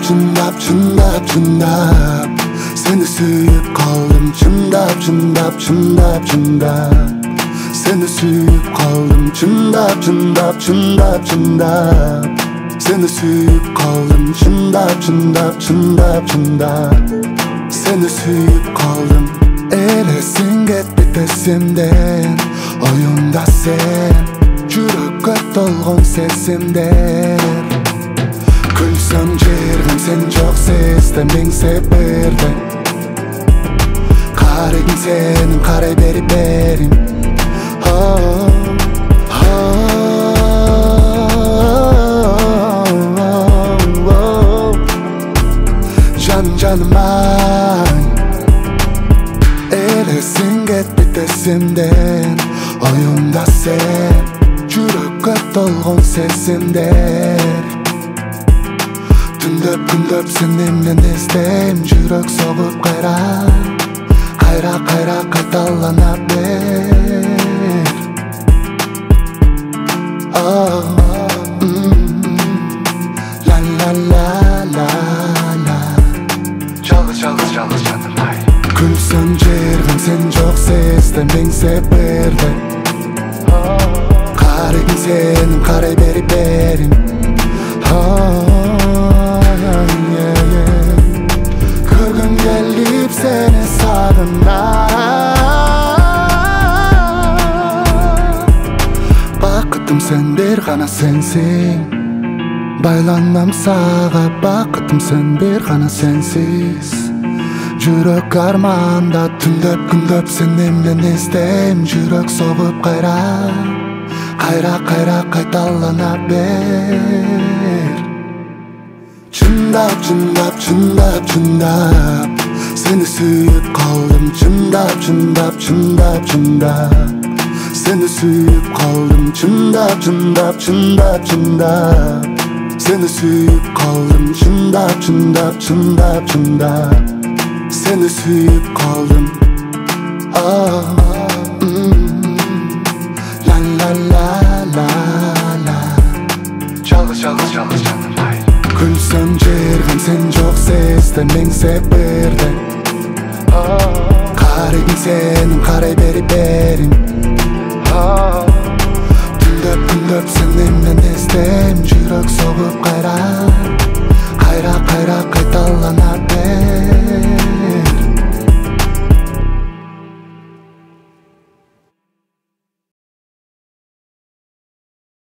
Çındap seni suyup kaldım. Çındap seni suyup kaldım. Çındap seni suyup kaldım. Çındap seni suyup kaldım. Elesin gitti tesimden, oyunda sen, жүрекке толгон сезимдер. Күлсөм жердим сен жок сезде миң сеперде. Карайгын сенин карай берип берим. Canım ay, elesin gitti tesimden, oyunda sen, жүрекке толгон сезимдер. Түндөп сен эмнен эстейм, жүрөк согуп кайра кайталана бер. La la la la la. Жалгыз жаным ай. Күлсөм жердим сен жок сезде миң сеперде. Карайгын сенин карай берип берим. Көргүм келип сени сагынам. Бакытым сен бир гана сенсиң. Байланам сага, бакытым сен бир гана сенсиз. Жүрөк арманда түндөп сен эмнен эстейм, жүрөк согуп кайра кайталана бер. Чындап сени сүйүп калдым. Чындап сени сүйүп калдым. Чындап сени сүйүп калдым. Чындап seni suyup kaldım. La la la la la. Жалгыз жаным ай. Күлсөм жердим сен жок сезде миң сеперде. Карайгын сенин карай берип берим. Түндөп сен эмнен эстейм, жүрөк согуп кайра кайталана бер.